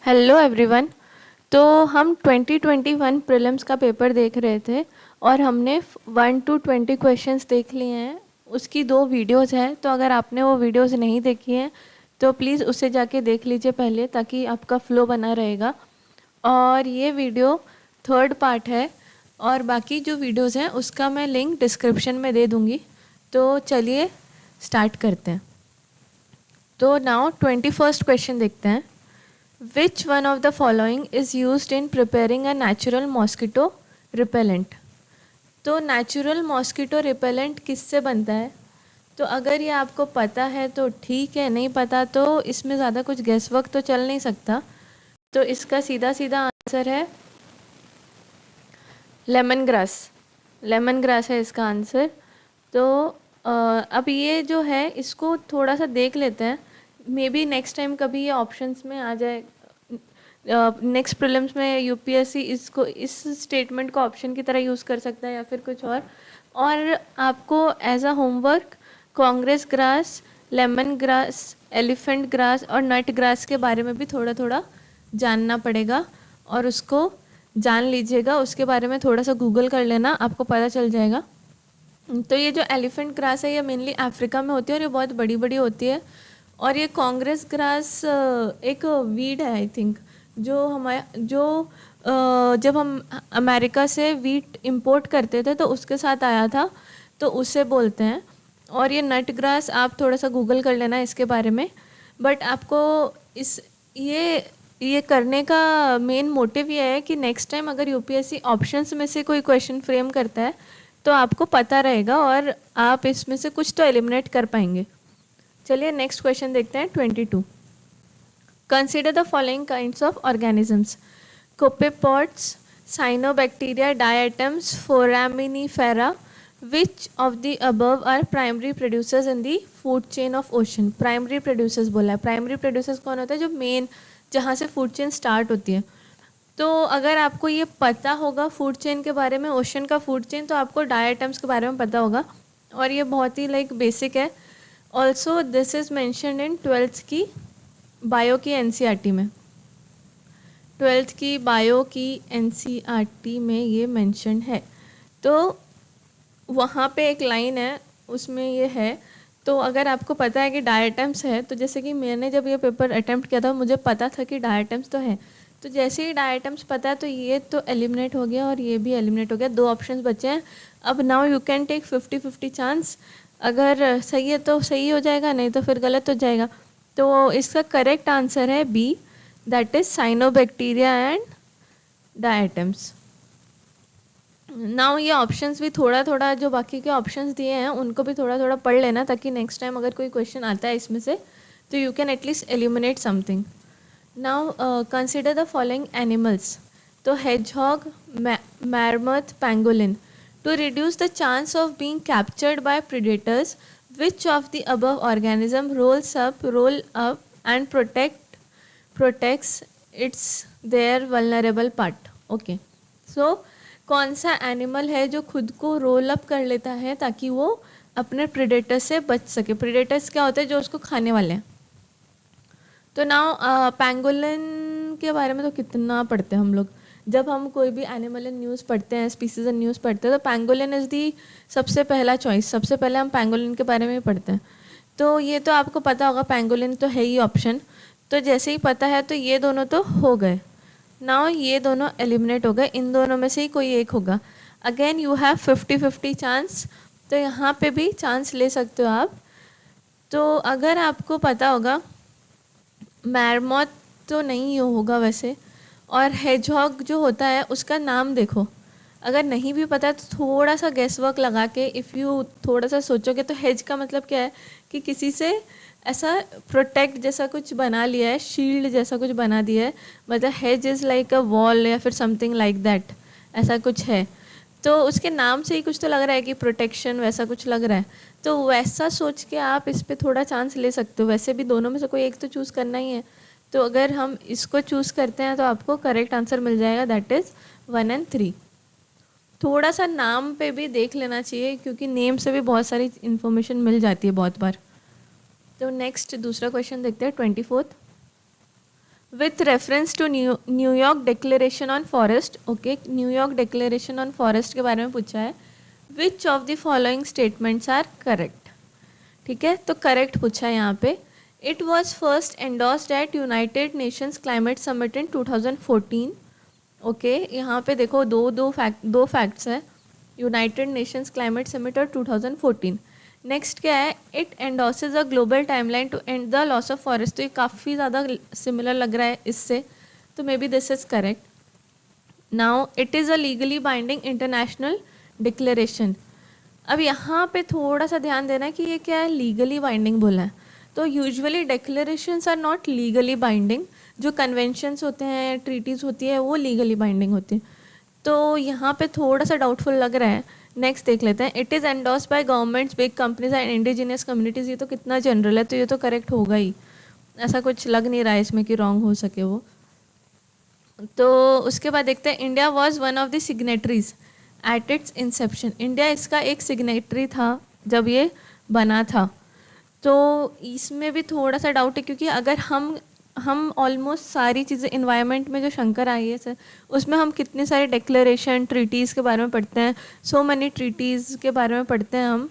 Hello everyone. तो हम 2021 prelims का पेपर देख रहे थे और हमने 1 to 20 क्वेश्चंस देख लिए हैं। उसकी 2 वीडियोस हैं, तो अगर आपने वो वीडियोस नहीं देखी हैं तो प्लीज़ उसे जाके देख लीजिए पहले, ताकि आपका फ्लो बना रहेगा। और ये वीडियो 3rd पार्ट है और बाकी जो वीडियोस हैं उसका मैं लिंक डिस्क्रिप्शन में दे दूँगी। तो चलिए स्टार्ट करते हैं। तो नाउ 21st क्वेश्चन देखते हैं। Which one of the following is used in preparing a natural mosquito repellent? तो नेचुरल मॉस्किटो रिपेलेंट किससे बनता है? तो अगर ये आपको पता है तो ठीक है, नहीं पता तो इसमें ज़्यादा कुछ गेस वर्क तो चल नहीं सकता। तो इसका सीधा सीधा आंसर है लेमन ग्रास। लेमन ग्रास है इसका आंसर। तो अब ये जो है इसको थोड़ा सा देख लेते हैं, मे बी नेक्स्ट टाइम कभी ये ऑप्शंस में आ जाए। नेक्स्ट प्रीलिम्स में यूपीएससी इसको, इस स्टेटमेंट को ऑप्शन की तरह यूज़ कर सकता है या फिर कुछ और आपको as a homework Congress grass, lemon grass, elephant grass और नट ग्रास के बारे में भी थोड़ा थोड़ा जानना पड़ेगा और उसको जान लीजिएगा। उसके बारे में थोड़ा सा गूगल कर लेना, आपको पता चल जाएगा। तो ये जो एलिफेंट ग्रास है ये मेनली अफ्रीका में होती है और ये बहुत बड़ी बड़ी होती है। और ये कांग्रेस ग्रास एक वीड है आई थिंक, जो जब हम अमेरिका से वीट इंपोर्ट करते थे तो उसके साथ आया था, तो उसे बोलते हैं। और ये नट ग्रास आप थोड़ा सा गूगल कर लेना इसके बारे में। बट आपको इस ये करने का मेन मोटिव ये है कि नेक्स्ट टाइम अगर यूपीएससी ऑप्शंस में से कोई क्वेश्चन फ्रेम करता है तो आपको पता रहेगा और आप इसमें से कुछ तो एलिमिनेट कर पाएंगे। चलिए नेक्स्ट क्वेश्चन देखते हैं 22। Consider the following kinds of organisms: copepods, cyanobacteria, diatoms, foraminifera. Which of the above are primary producers in the food chain of ocean? Primary producers बोला है। प्राइमरी प्रोड्यूसर्स कौन होता है? जो मेन, जहाँ से फूड चेन स्टार्ट होती है। तो अगर आपको ये पता होगा फूड चेन के बारे में, ओशन का फूड चेन, तो आपको डायटम्स के बारे में पता होगा और ये बहुत ही बेसिक है। Also this is mentioned in 12th की बायो की एनसीईआरटी में। 12th की बायो की एनसीईआरटी में ये मेंशन है। तो वहाँ पे एक लाइन है, उसमें ये है। तो अगर आपको पता है कि डायटम्स है, तो जैसे कि मैंने जब ये पेपर अटेम्प्ट किया था मुझे पता था कि डायटम्स तो है, तो जैसे ही डायटम्स पता है तो ये तो एलिमिनेट हो गया और ये भी एलिमिनेट हो गया। 2 ऑप्शंस बचे हैं। अब now you can take 50-50 chance. अगर सही है तो सही हो जाएगा, नहीं तो फिर गलत हो जाएगा। तो इसका करेक्ट आंसर है B, that is cyanobacteria and diatoms. Now ये ऑप्शंस भी थोड़ा थोड़ा, जो बाकी के ऑप्शंस दिए हैं उनको भी थोड़ा थोड़ा पढ़ लेना, ताकि नेक्स्ट टाइम अगर कोई क्वेश्चन आता है इसमें से तो you can at least eliminate something. Now consider the following animals. तो hedgehog, mammoth, pangolin. To reduce the chance of being captured by predators, which of the above organism roll up and protects its their vulnerable part? Okay, so कौन सा animal है जो खुद को roll up कर लेता है ताकि वो अपने प्रेडेटर से बच सके? प्रेडेटर्स क्या होते हैं? जो उसको खाने वाले हैं। तो नाउ पैंगोलिन के बारे में तो कितना पढ़ते हैं हम लोग, जब हम कोई भी एनिमल इन न्यूज़ पढ़ते हैं, स्पीसीज इन न्यूज़ पढ़ते हैं, तो पैंगोलिन इज़ दी सबसे पहला चॉइस। सबसे पहले हम पैंगोलिन के बारे में ही पढ़ते हैं। तो ये तो आपको पता होगा, पैंगोलिन तो है ही ऑप्शन। तो जैसे ही पता है तो ये दोनों तो हो गए। नाउ ये दोनों एलिमिनेट हो गए, इन दोनों में से ही कोई एक होगा। अगेन यू हैव 50-50 चांस, तो यहाँ पे भी चांस ले सकते हो आप। तो अगर आपको पता होगा, मैमथ तो नहीं होगा वैसे, और हेजहॉग जो होता है उसका नाम देखो। अगर नहीं भी पता है तो थोड़ा सा गेस वर्क लगा के, इफ़ यू थोड़ा सा सोचोगे, तो हेज का मतलब क्या है कि किसी से ऐसा प्रोटेक्ट जैसा कुछ बना लिया है, शील्ड जैसा कुछ बना दिया है। मतलब hedge is like a wall या फिर समथिंग लाइक दैट, ऐसा कुछ है। तो उसके नाम से ही कुछ तो लग रहा है कि प्रोटेक्शन, वैसा कुछ लग रहा है। तो वैसा सोच के आप इस पर थोड़ा चांस ले सकते हो। वैसे भी दोनों में से कोई एक तो चूज़ करना ही है। तो अगर हम इसको चूज़ करते हैं तो आपको करेक्ट आंसर मिल जाएगा, दैट इज़ 1 और 3। थोड़ा सा नाम पे भी देख लेना चाहिए, क्योंकि नेम से भी बहुत सारी इन्फॉर्मेशन मिल जाती है बहुत बार। तो नेक्स्ट दूसरा क्वेश्चन देखते हैं 24। With reference to New York declaration on forest, okay, New York declaration on forest के बारे में पूछा है, which of the following statements are correct. ठीक है, तो करेक्ट पूछा है यहाँ पे। It was first endorsed at United Nations climate summit in 2014। Okay, यहाँ पे देखो दो फैक्ट्स है, यूनाइटेड नेशंस क्लाइमेट समिट और 2014। नेक्स्ट क्या है, it endorses a global timeline to end the loss of forest. तो ये काफ़ी ज़्यादा सिमिलर लग रहा है इससे, तो may be this is correct. Now it is a legally binding international declaration. अब यहाँ पे थोड़ा सा ध्यान देना है कि ये क्या है, लीगली बाइंडिंग बोला है। तो usually declarations are not legally binding, जो कन्वेंशंस होते हैं, ट्रीटीज़ होती है, वो लीगली बाइंडिंग होती है। तो यहाँ पे थोड़ा सा डाउटफुल लग रहा है। नेक्स्ट देख लेते हैं, it is endorsed bye governments, big companies and indigenous communities. ये तो कितना जनरल है, तो ये तो करेक्ट होगा ही, ऐसा कुछ लग नहीं रहा है इसमें कि रॉन्ग हो सके वो। तो उसके बाद देखते हैं, India was one of the signatories at its inception. India इसका एक सिग्नेटरी था जब ये बना था। तो इसमें भी थोड़ा सा डाउट है, क्योंकि अगर हम ऑलमोस्ट सारी चीज़ें इन्वायरमेंट में जो शंकर IAS है उसमें हम कितने सारे डिक्लेरेशन ट्रीटीज़ के बारे में पढ़ते हैं, सो मैनी ट्रीटीज़ के बारे में पढ़ते हैं हम।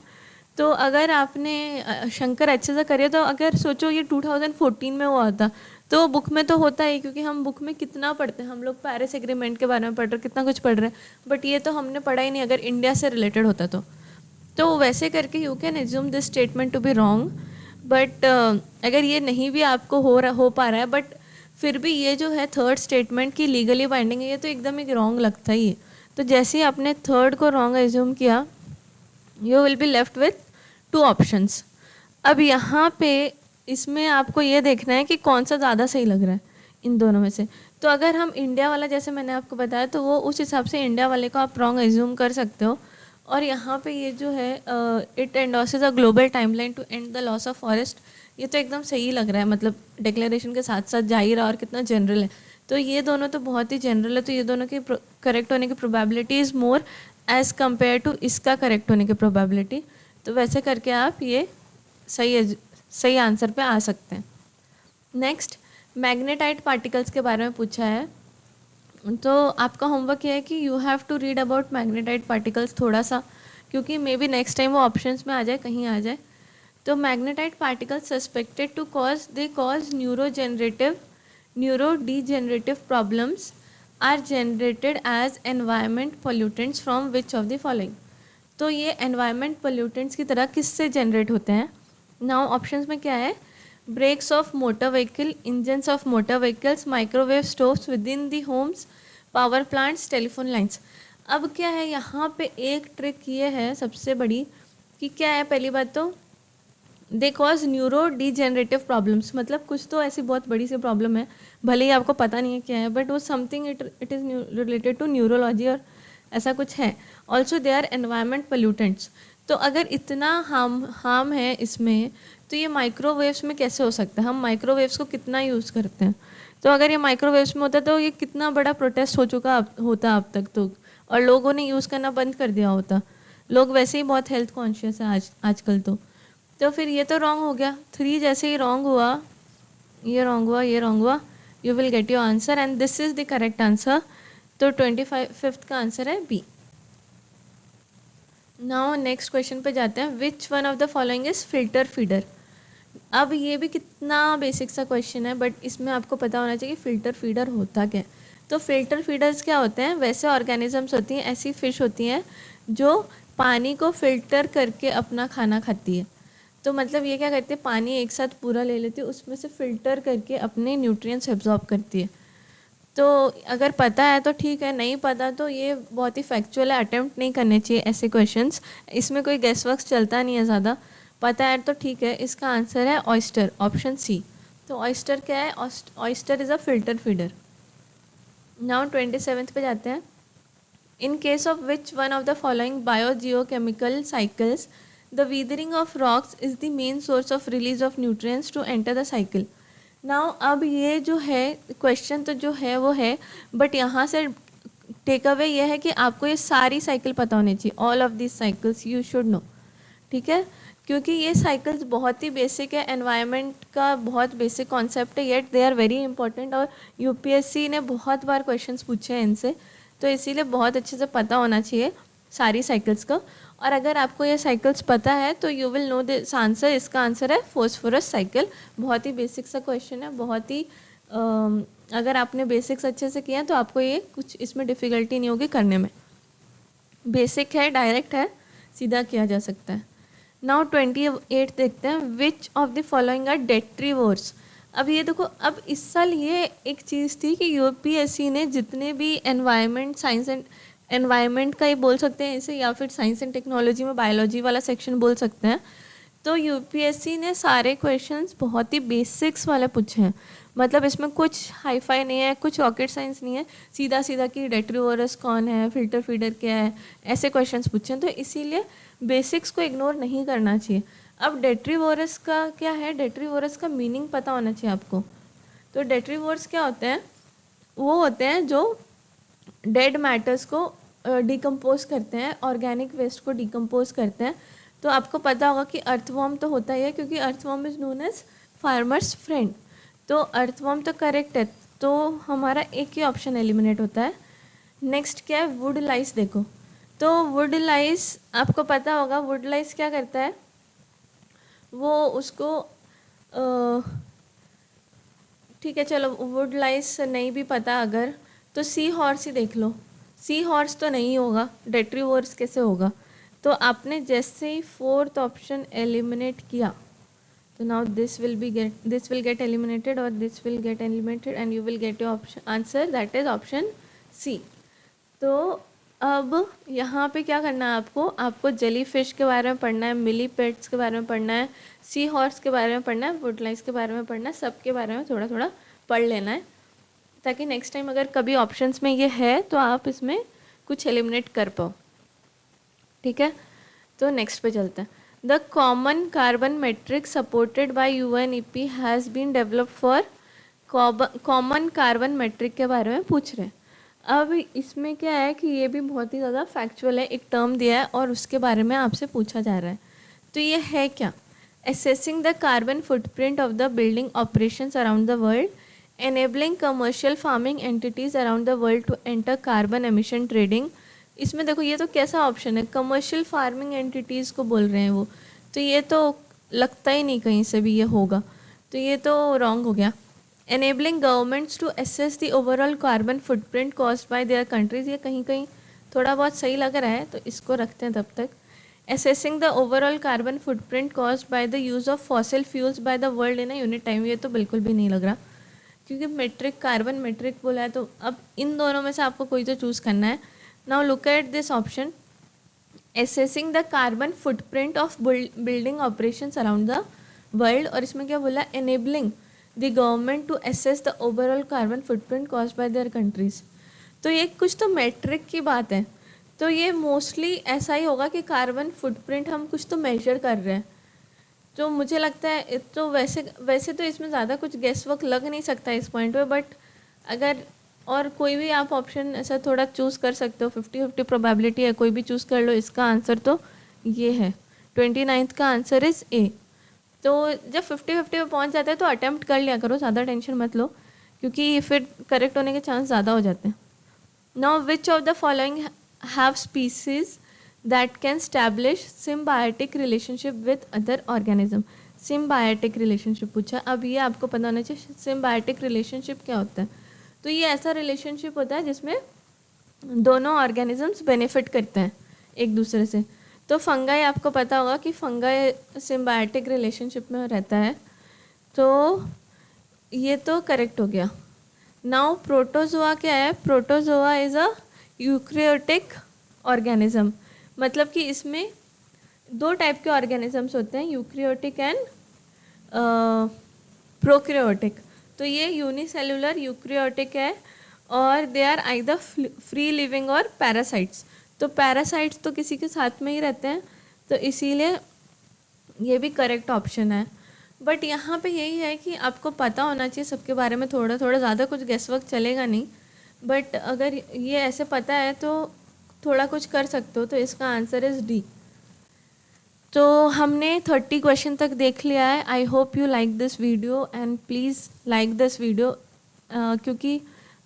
तो अगर आपने शंकर अच्छे से करे, तो अगर सोचो ये 2014 में हुआ होता तो बुक में तो होता ही, क्योंकि हम बुक में कितना पढ़ते हैं, हम लोग पेरिस एग्रीमेंट के बारे में पढ़ रहे हैं, कितना कुछ पढ़ रहे हैं, बट ये तो हमने पढ़ा ही नहीं अगर इंडिया से रिलेटेड होता तो वैसे करके you can assume this statement to be wrong. But अगर ये नहीं भी आपको हो पा रहा है, बट फिर भी ये जो है थर्ड स्टेटमेंट की लीगली बाइंडिंग है, ये तो एकदम एक रॉन्ग लगता ही है। तो जैसे ही आपने थर्ड को रॉन्ग एज्यूम किया, you will be left with 2 options. अब यहाँ पे इसमें आपको ये देखना है कि कौन सा ज़्यादा सही लग रहा है इन दोनों में से। तो अगर हम इंडिया वाला, जैसे मैंने आपको बताया, तो वो उस हिसाब से इंडिया वाले को आप रॉन्ग एज्यूम कर सकते हो। और यहाँ पे ये जो है, it endorses a global timeline to end the loss of forest, ये तो एकदम सही लग रहा है, मतलब डिक्लेरेशन के साथ साथ जा ही रहा और कितना जनरल है। तो ये दोनों तो बहुत ही जनरल है, तो ये दोनों की करेक्ट होने की probability is more as compare to इसका करेक्ट होने की प्रोबेबिलिटी। तो वैसे करके आप ये सही आंसर पे आ सकते हैं। नेक्स्ट, मैग्नेटाइट पार्टिकल्स के बारे में पूछा है। तो आपका होमवर्क ये है कि you have to read about magnetite particles थोड़ा सा, क्योंकि मे बी नेक्स्ट टाइम वो ऑप्शंस में आ जाए, कहीं आ जाए। तो magnetite particles suspected to cause neurodegenerative problems are generated as environment pollutants from which of the following. तो ये एनवायरमेंट पोल्यूटेंट्स की तरह किससे जनरेट होते हैं। नाउ ऑप्शंस में क्या है, brakes of motor vehicle, engines of motor vehicles, microwave stoves within the homes, power plants, telephone lines. अब क्या है, यहाँ पे एक ट्रिक ये है सबसे बड़ी कि क्या है, पहली बात तो they cause neurodegenerative problems, मतलब कुछ तो ऐसी बहुत बड़ी सी प्रॉब्लम है, भले ही आपको पता नहीं है क्या है, बट वो something it is related to neurology और ऐसा कुछ है। Also they are environment pollutants. तो अगर इतना हार्म है इसमें, तो ये माइक्रोवेव्स में कैसे हो सकता है, हम माइक्रोवेव्स को कितना यूज़ करते हैं। तो अगर ये माइक्रोवेव्स में होता तो ये कितना बड़ा प्रोटेस्ट हो चुका होता अब तक तो, और लोगों ने यूज़ करना बंद कर दिया होता। लोग वैसे ही बहुत हेल्थ कॉन्शियस है आजकल तो फिर ये तो रॉन्ग हो गया। 3 जैसे ही रॉन्ग हुआ, ये रॉन्ग हुआ, ये रॉन्ग हुआ, you will get your answer and this is the correct answer. तो 25th का आंसर है बी। नाउ नेक्स्ट क्वेश्चन पे जाते हैं, विच one of the following is filter feeder. अब ये भी कितना बेसिक सा क्वेश्चन है, बट इसमें आपको पता होना चाहिए कि फ़िल्टर फीडर होता क्या है। तो फिल्टर फीडर्स क्या होते हैं, वैसे ऑर्गेनिजम्स होती हैं, ऐसी फिश होती हैं जो पानी को फिल्टर करके अपना खाना खाती है। तो मतलब ये क्या करती है, पानी एक साथ पूरा ले लेती है, उसमें से फ़िल्टर करके अपने न्यूट्रिएंट्स एब्जॉर्ब करती है। तो अगर पता है तो ठीक है, नहीं पता तो ये बहुत ही फैक्चुअल है, अटेम्प्ट नहीं करने चाहिए ऐसे क्वेश्चंस। इसमें कोई गेस वर्क चलता नहीं है ज़्यादा, पता है तो ठीक है। इसका आंसर है ऑयस्टर, ऑप्शन सी। तो ऑयस्टर क्या है, oyster is a filter feeder. Now 27th पे जाते हैं, in case of which one of the following biogeochemical cycles the weathering of rocks is the main source of release of nutrients to enter the cycle. Now अब ये जो है question तो जो है वो है, बट यहाँ से टेक अवे ये है कि आपको ये सारी साइकिल पता होनी चाहिए, all of this cycles you should know, ठीक है। क्योंकि ये साइकिल्स बहुत ही बेसिक है, एनवायरनमेंट का बहुत बेसिक कॉन्सेप्ट है, yet they are very important, और यूपीएससी ने बहुत बार क्वेश्चंस पूछे हैं इनसे, तो इसीलिए बहुत अच्छे से पता होना चाहिए सारी साइकिल्स का। और अगर आपको ये साइकिल्स पता है तो you will know this answer. इसका आंसर है फॉस्फोरस साइकिल। बहुत ही बेसिक सा क्वेश्चन है, बहुत ही अगर आपने बेसिक्स अच्छे से किया तो आपको ये कुछ इसमें डिफ़िकल्टी नहीं होगी करने में। बेसिक है, डायरेक्ट है, सीधा किया जा सकता है। नाउ 28 देखते हैं, which of the following are detritivores. अब ये देखो, अब इस साल ये एक चीज़ थी कि यूपीएससी ने जितने भी एनवायरनमेंट, साइंस एंड एनवायरनमेंट का ही बोल सकते हैं इसे, या फिर साइंस एंड टेक्नोलॉजी में बायोलॉजी वाला सेक्शन बोल सकते हैं, तो यूपीएससी ने सारे क्वेश्चंस बहुत ही बेसिक्स वाले पूछे हैं। मतलब इसमें कुछ हाईफाई नहीं है, कुछ रॉकेट साइंस नहीं है, सीधा सीधा कि डेट्रीवोरस कौन है, फिल्टर फीडर क्या है, ऐसे क्वेश्चंस पूछे हैं। तो इसीलिए बेसिक्स को इग्नोर नहीं करना चाहिए। अब डेट्रीवोरस का क्या है, डेट्रीवोरस का मीनिंग पता होना चाहिए आपको। तो डेट्रीवोर्स क्या होते हैं, वो होते हैं जो डेड मैटर्स को डिकम्पोज करते हैं, ऑर्गेनिक वेस्ट को डिकम्पोज करते हैं। तो आपको पता होगा कि अर्थवॉर्म तो होता ही है, क्योंकि earthworm is known as farmers friend. तो अर्थवॉर्म तो करेक्ट है, तो हमारा एक ही ऑप्शन एलिमिनेट होता है। नेक्स्ट क्या है, वुड लाइस। देखो, तो वुड लाइस आपको पता होगा, वुड लाइस क्या करता है, वो उसको ठीक है चलो, वुड लाइस नहीं भी पता अगर, तो सी हॉर्स ही देख लो। सी हॉर्स तो नहीं होगा, डेट्रीवोर्स कैसे होगा। तो आपने जैसे ही फोर्थ ऑप्शन एलिमिनेट किया, तो now this will get eliminated और this will get eliminated and you will get your option answer, that is option C. तो अब यहाँ पे क्या करना है आपको जेली फिश के बारे में पढ़ना है, मिलीपेड्स के बारे में पढ़ना है, सी हॉर्स के बारे में पढ़ना है, वुडलाइस के बारे में पढ़ना है, सबके बारे में थोड़ा थोड़ा पढ़ लेना है, ताकि नेक्स्ट टाइम अगर कभी ऑप्शंस में ये है तो आप इसमें कुछ एलिमिनेट कर पाओ। ठीक है, तो नेक्स्ट पे चलते हैं। The common carbon metric supported by UNEP has been develop for, common carbon metric के बारे में पूछ रहे हैं। अब इसमें क्या है कि ये भी बहुत ही ज़्यादा फैक्चुअल है, एक टर्म दिया है और उसके बारे में आपसे पूछा जा रहा है। तो ये है क्या, assessing the carbon footprint of the building operations around the world, enabling commercial farming entities around the world to enter carbon emission trading. इसमें देखो, ये तो कैसा ऑप्शन है, कमर्शियल फार्मिंग एंटिटीज़ को बोल रहे हैं वो, तो ये तो लगता ही नहीं कहीं से भी ये होगा, तो ये तो रॉन्ग हो गया। enabling governments to assess the overall carbon footprint caused by their countries, ये कहीं कहीं थोड़ा बहुत सही लग रहा है, तो इसको रखते हैं तब तक। assessing the overall carbon footprint caused by the use of fossil fuels by the world in a unit time, ये तो बिल्कुल भी नहीं लग रहा, क्योंकि मेट्रिक कार्बन मेट्रिक बोला है, तो अब इन दोनों में से आपको कोई तो चूज़ करना है। Now look at this option, assessing the carbon footprint of building operations around the world, और इसमें क्या बोला, enabling the government to assess the overall carbon footprint caused by their countries। तो ये कुछ तो मैट्रिक की बात है, तो ये मोस्टली ऐसा ही होगा कि कार्बन फुटप्रिंट हम कुछ तो मेजर कर रहे हैं। तो मुझे लगता है, तो वैसे तो इसमें ज़्यादा कुछ गेस वर्क लग नहीं सकता इस पॉइंट पे, बट अगर और कोई भी आप ऑप्शन ऐसा थोड़ा चूज़ कर सकते हो, 50-50 प्रोबेबिलिटी है, कोई भी चूज़ कर लो। इसका आंसर तो ये है, 29th का आंसर इज़ ए। तो जब 50-50 पे पहुंच जाते हैं तो अटेम्प्ट कर लिया करो, ज़्यादा टेंशन मत लो, क्योंकि फिर करेक्ट होने के चांस ज़्यादा हो जाते हैं। Now which of the following have species that can establish symbiotic relationship with other organism. Symbiotic relationship पूछा, अब ये आपको पता होना चाहिए सिम्बायोटिक रिलेशनशिप क्या होता है। तो ये ऐसा रिलेशनशिप होता है जिसमें दोनों ऑर्गेनिजम्स बेनिफिट करते हैं एक दूसरे से। तो फंगाई आपको पता होगा कि फंगाई सिम्बायोटिक रिलेशनशिप में रहता है, तो ये तो करेक्ट हो गया। नाउ प्रोटोजोआ क्या है, protozoa is a eukaryotic organism, मतलब कि इसमें दो टाइप के ऑर्गेनिजम्स होते हैं, यूकैरियोटिक एंड प्रोकैरियोटिक। तो ये यूनिसेलुलर यूकैरियोटिक है, और they are either free living और पैरासाइट्स। तो पैरासाइट्स तो किसी के साथ में ही रहते हैं, तो इसीलिए ये भी करेक्ट ऑप्शन है। बट यहाँ पे यही है कि आपको पता होना चाहिए सबके बारे में थोड़ा थोड़ा, ज़्यादा कुछ गेस वर्क चलेगा नहीं। बट अगर ये ऐसे पता है तो थोड़ा कुछ कर सकते हो, तो इसका आंसर इज़ डी। तो हमने 30 क्वेश्चन तक देख लिया है. I hope you like this video and please like this video, क्योंकि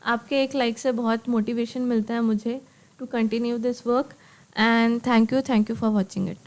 आपके एक लाइक से बहुत मोटिवेशन मिलता है मुझे to continue this work. And thank you for watching it.